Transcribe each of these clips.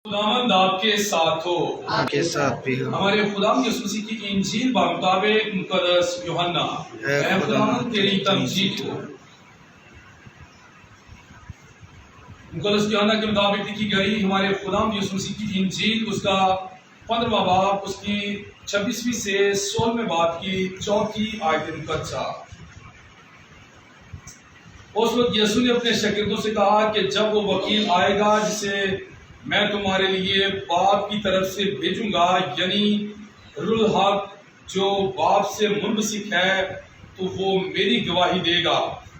خداوند آپ کے ساتھ ہو، آپ کے ساتھ بھی ہو۔ ہمارے خداوند یسوع مسیح کی انجیل بمطابق مقدس یوحنا، اے خداوند تیری تمجید ہو۔ مقدس یوحنا کے مطابق لکھی گئی ہمارے خداوند یسوع مسیح کی انجیل، اس کا 15واں باب، اس کی 26ویں سے 16ویں باب کی 4 آیت مقدسہ۔ اس وقت یسوع نے اپنے شاگردوں سے کہا کہ جب وہ وکیل آئے گا جسے میں تمہارے لیے باپ کی طرف سے بھیجوں گا، یعنی روح الحق جو باپ سے منبثق ہے، تو وہ میری گواہی دے گا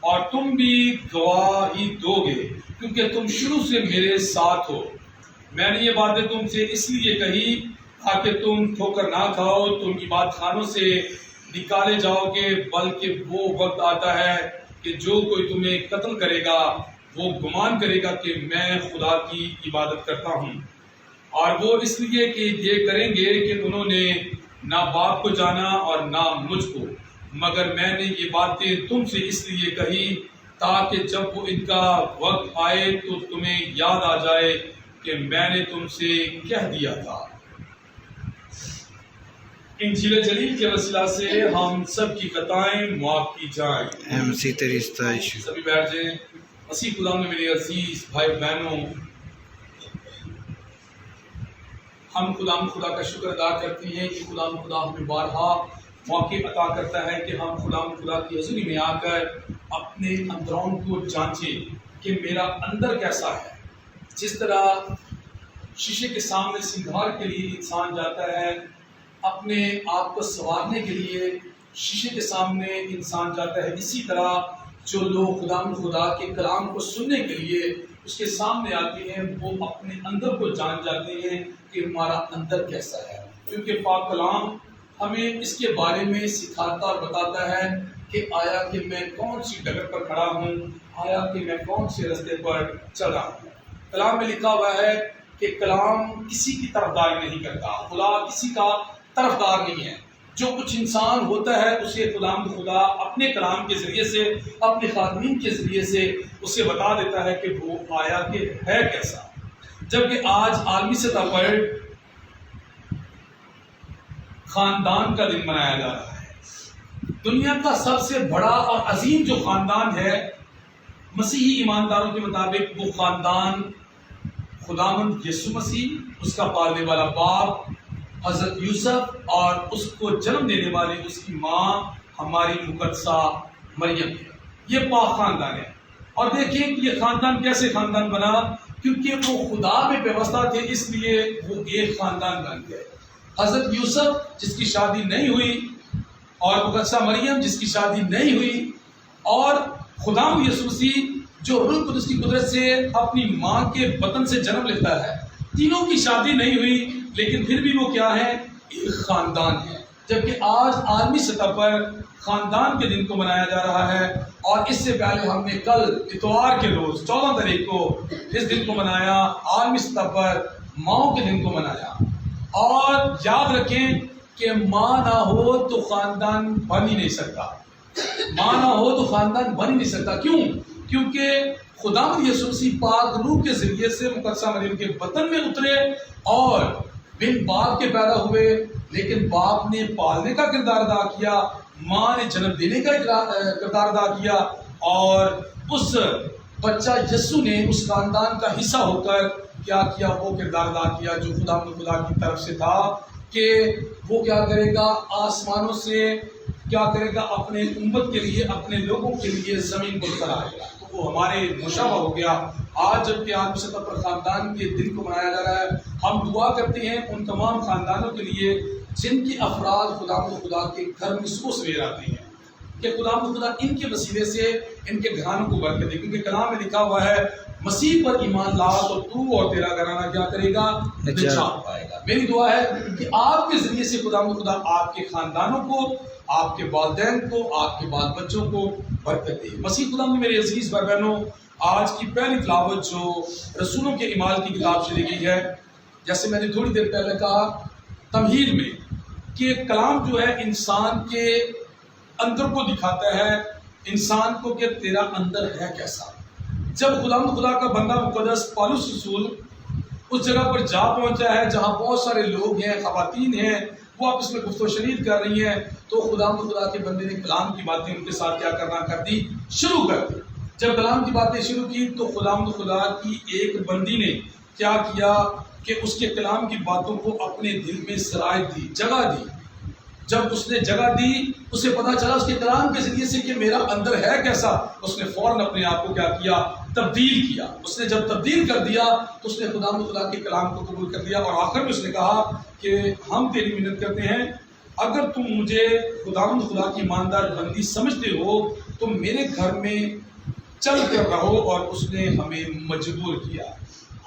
اور تم بھی گواہی دو گے، کیونکہ تم شروع سے میرے ساتھ ہو۔ میں نے یہ باتیں تم سے اس لیے کہی تاکہ تم ٹھوکر نہ کھاؤ، تم عبادت خانوں سے نکالے جاؤ گے، بلکہ وہ وقت آتا ہے کہ جو کوئی تمہیں قتل کرے گا وہ گمان کرے گا کہ میں خدا کی عبادت کرتا ہوں، اور وہ اس لیے کہ یہ کریں گے کہ انہوں نے نہ باپ کو جانا اور نہ مجھ کو، مگر میں نے یہ باتیں تم سے اس لیے کہی تاکہ جب وہ ان کا وقت آئے تو تمہیں یاد آ جائے کہ میں نے تم سے کہہ دیا تھا۔ انجیل جلیل کے وسیلہ سے ہم سب کی خطائیں معاف کی جائیں۔ اے مسیح تیری ستائش ہو۔ سبھی بیٹھ جائیں۔ مسیح خدا میں میرے عزیز بھائی بہنوں، ہم خدا کا شکر ادا کرتے ہیں کہ خدا ہمیں بارہا موقع عطا کرتا ہے کہ ہم خدا کی حضوری میں آ کر اپنے اندرون کو جانچیں کہ میرا اندر کیسا ہے۔ جس طرح شیشے کے سامنے سنگھار کے لیے انسان جاتا ہے، اپنے آپ کو سنوارنے کے لیے شیشے کے سامنے انسان جاتا ہے، اسی طرح جو لوگ خدا کے کلام کو سننے کے لیے اس کے سامنے آتے ہیں وہ اپنے اندر کو جان جاتے ہیں کہ ہمارا اندر کیسا ہے، کیونکہ پاک کلام ہمیں اس کے بارے میں سکھاتا اور بتاتا ہے کہ آیا کہ میں کون سی ڈگر پر کھڑا ہوں، آیا کہ میں کون سے راستے پر چل رہا ہوں۔ کلام میں لکھا ہوا ہے کہ کلام کسی کی طرفداری نہیں کرتا، خدا کسی کا طرفدار نہیں ہے۔ جو کچھ انسان ہوتا ہے اسے خدا اپنے کلام کے ذریعے سے، اپنے خادمین کے ذریعے سے اسے بتا دیتا ہے کہ وہ آیا کہ ہے کیسا۔ جبکہ آج عالمی سطح پر خاندان کا دن منایا جا رہا ہے۔ دنیا کا سب سے بڑا اور عظیم جو خاندان ہے مسیحی ایمانداروں کے مطابق، وہ خاندان خداوند یسوع مسیح، اس کا پالنے والا باپ حضرت یوسف اور اس کو جنم دینے والی اس کی ماں ہماری مقدسہ مریم ہے۔ یہ پاک خاندان ہے، اور دیکھیں کہ یہ خاندان کیسے خاندان بنا، کیونکہ وہ خدا میں پیوستہ تھے، اس لیے وہ ایک خاندان بن گئے۔ حضرت یوسف جس کی شادی نہیں ہوئی، اور مقدسہ مریم جس کی شادی نہیں ہوئی، اور خداوند یسوع مسیح جو روح القدس کی قدرت سے اپنی ماں کے بطن سے جنم لیتا ہے، تینوں کی شادی نہیں ہوئی، لیکن پھر بھی وہ کیا ہے؟ ایک خاندان ہے۔ جبکہ آج عالمی سطح پر خاندان کے دن کو منایا جا رہا ہے، اور اس سے پہلے ہم نے کل اتوار کے روز 14 تاریخ کو اس دن کو منایا، عالمی سطح پر ماؤں کے دن کو منایا۔ اور یاد رکھیں کہ ماں نہ ہو تو خاندان بن ہی نہیں سکتا، ماں نہ ہو تو خاندان بن ہی نہیں سکتا۔ کیوں؟ کیونکہ خداوند یسوع مسیح پاک روح کے ذریعے سے مقدسہ مریم کے بطن میں اترے اور بن باپ کے پیدا ہوئے، لیکن باپ نے پالنے کا کردار ادا کیا، ماں نے جنم دینے کا کردار ادا کیا، اور اس بچہ یسوع نے اس خاندان کا حصہ ہو کر کیا کیا؟ وہ کردار ادا کیا جو خدا کی طرف سے تھا کہ وہ کیا کرے گا؟ آسمانوں سے کیا کرے گا؟ اپنے امت کے لیے، اپنے لوگوں کے لیے زمین پر اتر آئے گا۔ تو وہ ہمارے مشابہ ہو گیا۔ آج جب کہ عالمی سطح پر خاندان کے دن کو منایا جا رہا ہے، ہم دعا کرتے ہیں ان تمام خاندانوں کے لیے جن کے افراد خدا کے گھر میں صبح سویر آتے ہیں، کہ خدا ان کے وسیلے سے ان کے گھرانوں کو برکت دے، کیونکہ کلام میں لکھا ہوا ہے مسیح پر ایمان لا تو تو اور تیرا گھرانہ کیا کرے گا؟ نجات پائے گا۔ میری دعا ہے کہ آپ کے ذریعے سے خدا آپ کے خاندانوں کو، آپ کے والدین کو، آپ کے بال بچوں کو برکت دے۔ مسیح خدا میں میرے عزیز بھائی بہنوں، آج کی پہلی تلاوت جو رسولوں کے اعمال کی کتاب سے لی گئی ہے، جیسے میں نے تھوڑی دیر پہلے کہا تمہید میں، کہ کلام جو ہے انسان کے اندر کو دکھاتا ہے، انسان کو کہ تیرا اندر ہے کیسا۔ جب خدا کا بندہ مقدس پالوس رسول اس جگہ پر جا پہنچا ہے جہاں بہت سارے لوگ ہیں، خواتین ہیں، وہ آپس میں گفت و شنید کر رہی ہیں، تو خدا کے بندے نے کلام کی باتیں ان کے ساتھ کیا کرنا کر دی، شروع کر دی۔ جب کلام کی باتیں شروع کی تو خدا کی ایک بندی نے کیا کیا کہ اس کے کلام کی باتوں کو اپنے دل میں سرایت دی، جگہ دی۔ جب اس نے جگہ دی، اسے پتا چلا اس کے کلام کے ذریعے سے کہ میرا اندر ہے کیسا، اس نے فوراً اپنے آپ کو کیا کیا، تبدیل کیا۔ اس نے جب تبدیل کر دیا تو اس نے خدا کے کلام کو قبول کر لیا، اور آخر میں اس نے کہا کہ ہم تیری منت کرتے ہیں، اگر تم مجھے خدا کی ایماندار بندی سمجھتے ہو تو میرے گھر میں چل کر رہو، اور اس نے ہمیں مجبور کیا۔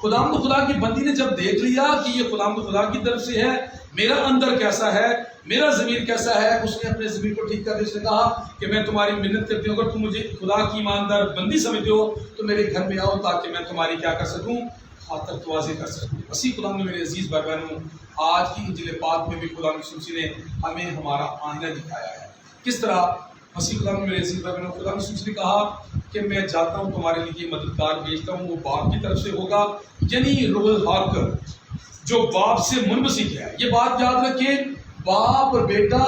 خدا کی بندی نے جب دیکھ لیا کہ یہ خدا کی طرف سے ہے، میرا اندر کیسا ہے، میرا ضمیر کیسا ہے، اس نے اپنے ضمیر کو ٹھیک کر دیا۔ اس نے کہا کہ میں تمہاری منت کرتی ہوں، اگر تم مجھے خدا کی ایماندار بندی سمجھتے ہو تو میرے گھر میں آؤ تاکہ میں تمہاری کیا کر سکوں، خاطر توازی کر سکوں۔ مسیح خدا نے، میرے عزیز بھائی بہنوں، آج کی انجیل پاک میں بھی خدا یسوع نے ہمیں ہمارا آئینہ دکھایا ہے۔ کس طرح مسیح خدا نے، میرے عزیز بھائی بہنوں، خدا یسوع نے کہا کہ میں جاتا ہوں تمہارے لیے مددگار بھیجتا ہوں، وہ باپ کی طرف سے ہوگا، یعنی روح الحق جو باپ سے منبثق ہے۔ یہ بات یاد رکھیں، باپ اور بیٹا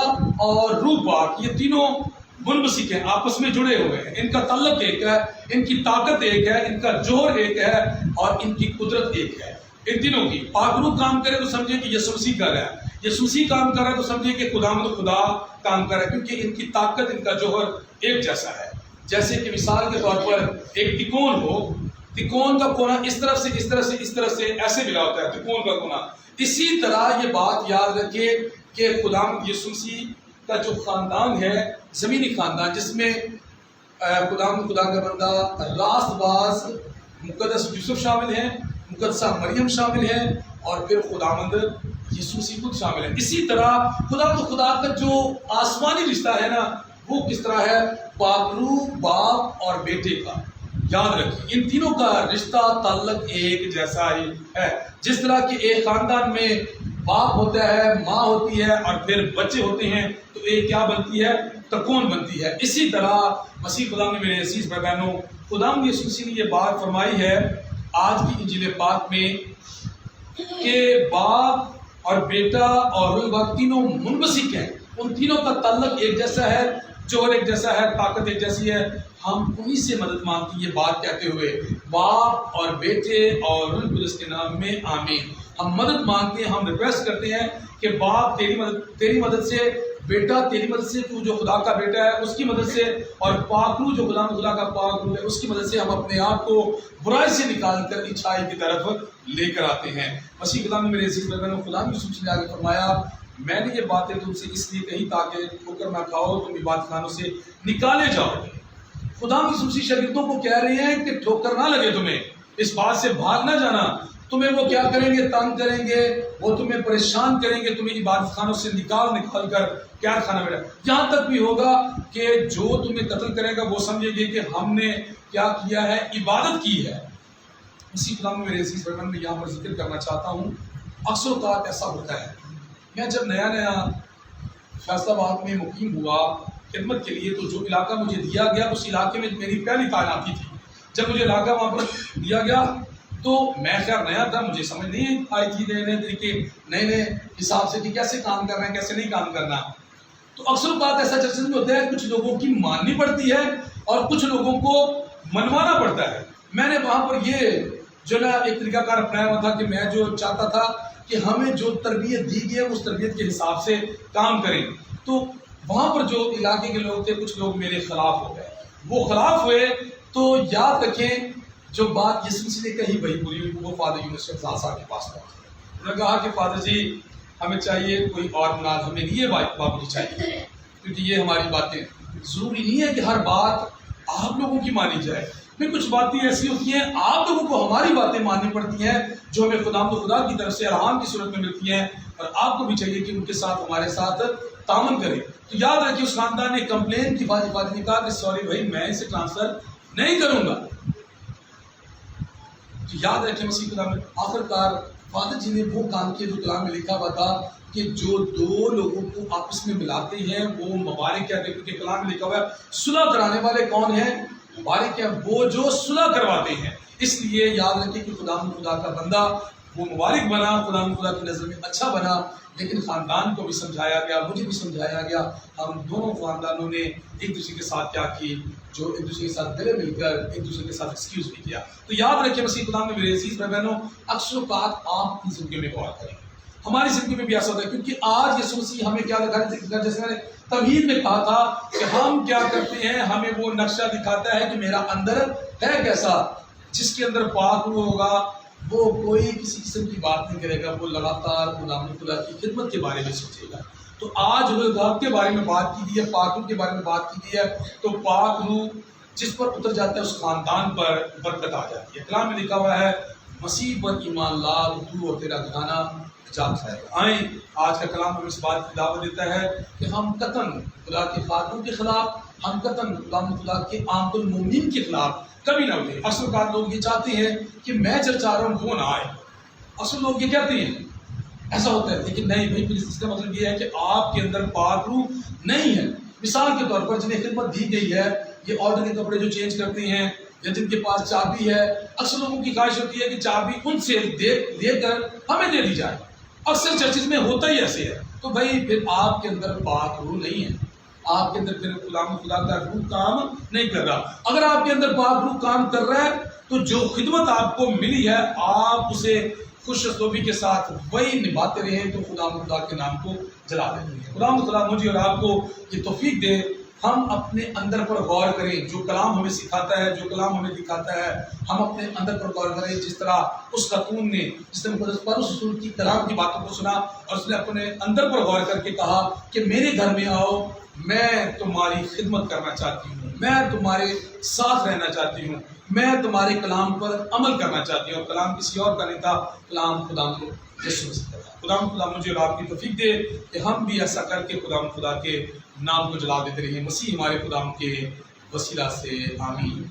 اور روح پاک، یہ تینوں منبثق ہیں، آپس میں جڑے ہوئے ہیں، ان کا تعلق ایک ہے، ان کی طاقت ایک ہے، ان کا جوہر ایک ہے، اور ان کی قدرت ایک ہے۔ ان تینوں کی پاک روح کام کرے تو سمجھے کہ یسوع مسیح کر رہا ہے، یسوع مسیح کام کر رہا ہے تو سمجھے کہ خدا کام کر رہا ہے، کیونکہ ان کی طاقت، ان کا جوہر ایک جیسا ہے۔ جیسے کہ مثال کے طور پر ایک تکون ہو، تکون کا کونا اس طرف سے اس طرح سے اس طرح سے ایسے ملا ہوتا ہے، تکون کا کونا۔ اسی طرح یہ بات یاد رکھے کہ خدا یسوع مسیح کا جو خاندان ہے، زمینی خاندان، جس میں خدا کا بندہ راست باز مقدس یوسف شامل ہیں، مقدسہ مریم شامل ہیں، اور پھر خداوند یسوع مسیح خود شامل ہیں۔ اسی طرح خدا کا جو آسمانی رشتہ ہے نا، وہ کس طرح ہے، پاک روح، باپ اور بیٹے کا۔ یاد رکھیے ان تینوں کا رشتہ تعلق ایک جیسا ہی ہے۔ جس طرح کہ ایک خاندان میں باپ ہوتا ہے، ماں ہوتی ہے، اور پھر بچے ہوتے ہیں، تو ایک کیا بنتی ہے، تکون بنتی ہے۔ اسی طرح مسیح خدا نے، میرے عزیز بھائی بہنوں، خدا یسوع مسیح نے یہ بات فرمائی ہے آج کی انجیل پاک میں کہ باپ اور بیٹا اور روح القدس تینوں منبثق ہیں، ان تینوں کا تعلق ایک جیسا ہے، جوہر ایک جیسا ہے، طاقت ایک جیسی ہے۔ ہم انہی سے مدد مانگتے ہیں یہ بات کہتے ہوئے، باپ اور بیٹے اور روح القدس کے نام میں آمین۔ ہم مدد مانگتے ہیں، ہم ریکویسٹ کرتے ہیں کہ باپ تیری مدد سے، بیٹا تیری مدد سے، تو جو خدا کا بیٹا ہے اس کی مدد سے، اور پاک روح جو خدا کا پاک روح ہے اس کی مدد سے ہم اپنے آپ کو برائی سے نکال کر اچھائی کی طرف لے کر آتے ہیں۔ مسیح خدا نے، میرے عزیز بھائیوں، خدا نے یسوع نے آگے فرمایا، میں نے یہ باتیں تم سے اس لیے کہی تاکہ ٹھوکر نہ کھاؤ، تم عبادت خانوں سے نکالے جاؤ۔ خدا یسوع شاگردوں کو کہہ رہے ہیں کہ ٹھوکر نہ لگے تمہیں، اس بات سے بھاگ نہ جانا، تمہیں وہ کیا کریں گے، تنگ کریں گے، وہ تمہیں پریشان کریں گے، تمہیں عبادت خانوں سے نکال کر قید خانہ میں، یہاں تک بھی ہوگا کہ جو تمہیں قتل کرے گا وہ سمجھے گے کہ ہم نے کیا کیا ہے، عبادت کی ہے۔ اسی خدا میں، میرے عزیز بھائیوں، میں یہاں پر ذکر کرنا چاہتا ہوں، اکثر اوقات ایسا ہوتا ہے، میں جب نیا فیصل آباد میں مقیم ہوا خدمت کے لیے، تو جو علاقہ مجھے دیا گیا اس علاقے میں میری پہلی تعیناتی تھی۔ جب مجھے علاقہ وہاں پر دیا گیا تو میں خیر نیا تھا، مجھے سمجھ نہیں آئی تھی نئے طریقے، نئے حساب سے کہ کیسے کام کرنا ہے، کیسے نہیں کام کرنا۔ تو اکثر اوقات ایسا چرچ میں ہوتا ہے، کچھ لوگوں کی ماننی پڑتی ہے اور کچھ لوگوں کو منوانا پڑتا ہے۔ میں نے وہاں پر یہ جو نا ایک طریقہ کار اپنایا ہوا تھا کہ میں جو چاہتا تھا کہ ہمیں جو تربیت دی گئی ہے اس تربیت کے حساب سے کام کریں۔ تو وہاں پر جو علاقے کے لوگ تھے، کچھ لوگ میرے خلاف ہو گئے، وہ خلاف ہوئے تو یاد رکھیں جو بات یسوع مسیح نے کہی وہی پوری ہوئی۔ وہ فادر یونس شہزاد صاحب کے پاس پہنچ گئے، انہوں نے کہا کہ فادر جی ہمیں چاہیے کوئی اور مناظر، ہمیں نہیں یہ بات نہیں چاہیے، کیونکہ یہ ہماری باتیں ضروری نہیں ہے کہ ہر بات آپ لوگوں کی مانی جائے، میں کچھ باتیں ایسی ہوتی ہیں آپ لوگوں کو ہماری باتیں ماننی پڑتی ہیں جو ہمیں خدا کی طرف سے الہام کی صورت میں ملتی ہیں، اور آپ کو بھی چاہیے کہ ان کے ساتھ ہمارے ساتھ تعاون کریں۔ تو یاد رکھیے اس خاندان نے کمپلین کی، فادر نے کہا کہ سوری بھائی میں اسے ٹرانسفر نہیں کروں گا۔ تو یاد رکھیں مسیح خدا میں آخر کار فادر جی نے وہ کام کیا جو کلام میں لکھا ہوا تھا کہ جو دو لوگوں کو آپس میں ملاتے ہیں وہ مبارک ہے، کیونکہ کلام میں لکھا ہوا ہے صلح کرانے والے کون ہیں، مبارک ہے وہ جو صلح کرواتے ہیں۔ اس لیے یاد رکھیں کہ خدا کا بندہ وہ مبارک بنا، خدا کی نظر میں اچھا بنا، لیکن خاندان کو بھی سمجھایا گیا، مجھے بھی سمجھایا گیا، ہم دونوں خاندانوں نے ایک دوسرے کے ساتھ کیا کی، جو ایک دوسرے کے ساتھ گلے مل کر ایک دوسرے کے ساتھ ایکسکیوز بھی کیا۔ تو یاد رکھیں مسیح خدا میں میرے عزیز بھائی بہنوں، اکثر اوقات آپ کی زندگی میں غور کریں، ہماری زندگی میں بھی ایسا ہوتا ہے، کیونکہ آج یسوع مسیح ہمیں کیا دکھاتا ہے، جیسے میں نے تمہید میں کہا تھا کہ ہم کیا کرتے ہیں، ہمیں وہ نقشہ دکھاتا ہے کہ میرا اندر ہے کیسا، جس کے اندر پاک روح ہوگا وہ کوئی کسی قسم کی بات نہیں کرے گا، وہ لگاتار خدا کی خدمت کے بارے میں سوچے گا۔ تو آج روح کے بارے میں بات کی گئی ہے، پاک روح کے بارے میں بات کی گئی ہے، تو پاک روح جس پر اتر جاتا ہے اس خاندان پر برکت آ جاتی ہے۔ کلام میں لکھا ہوا ہے مسیح پر ایمان لا تو اور تیرا گھرانہ جاگ جائے گا۔ آئیں آج کا کلام ہمیں اس بات کی دعوت دیتا ہے کہ ہم قطعاً خدا کے خادموں کے خلاف، ہم قطعاً خدا کے عامد المومنین کے خلاف کبھی نہ اٹھے۔ اصل بات لوگ یہ چاہتے ہیں کہ میں چرچا رہا ہوں وہ نہ آئے، اصل لوگ یہ کہتے ہیں، ایسا ہوتا ہے، لیکن نہیں بھائی، پھر اس کا مطلب یہ ہے کہ آپ کے اندر پاک روح نہیں ہے۔ مثال کے طور پر جنہیں خدمت دی گئی ہے، یہ عورتوں کے کپڑے جو چینج کرتے ہیں یا جن کے پاس چابی ہے، اکثر لوگوں کی خواہش ہوتی ہے کہ چابی ان سے لے کر ہمیں دے دی جائے، اکثر چرچز میں ہوتا ہی ایسے ہے۔ تو بھائی پھر آپ کے اندر پاک روح نہیں ہے، آپ کے اندر پھر خدا کا روح کام نہیں کر رہا۔ اگر آپ کے اندر پاک روح کام کر رہا ہے تو جو خدمت آپ کو ملی ہے آپ اسے خوش اسلوبی کے ساتھ وہی نبھاتے رہیں، تو خدا کے نام کو جلا دیں گے۔ خدا مجھے اور آپ کو یہ توفیق دے، ہم اپنے اندر پر غور کریں، جو کلام ہمیں سکھاتا ہے، جو کلام ہمیں دکھاتا ہے، ہم اپنے اندر پر غور کریں، جس طرح اس خاتون نے جس نے مقدس پولس رسول کی کلام کی باتوں کو سنا اور اس نے اپنے اندر پر غور کر کے کہا کہ میرے گھر میں آؤ، میں تمہاری خدمت کرنا چاہتی ہوں، میں تمہارے ساتھ رہنا چاہتی ہوں، میں تمہارے کلام پر عمل کرنا چاہتی ہوں۔ کلام کسی اور کا نہیں تھا، کلام خدا یسوع مسیح کا تھا۔ خدا مجھے اور آپ کی توفیق دے کہ ہم بھی ایسا کر کے خدا کے نام کو جلا دیتے رہیں۔ مسیح ہمارے خدا کے وسیلہ سے، آمین۔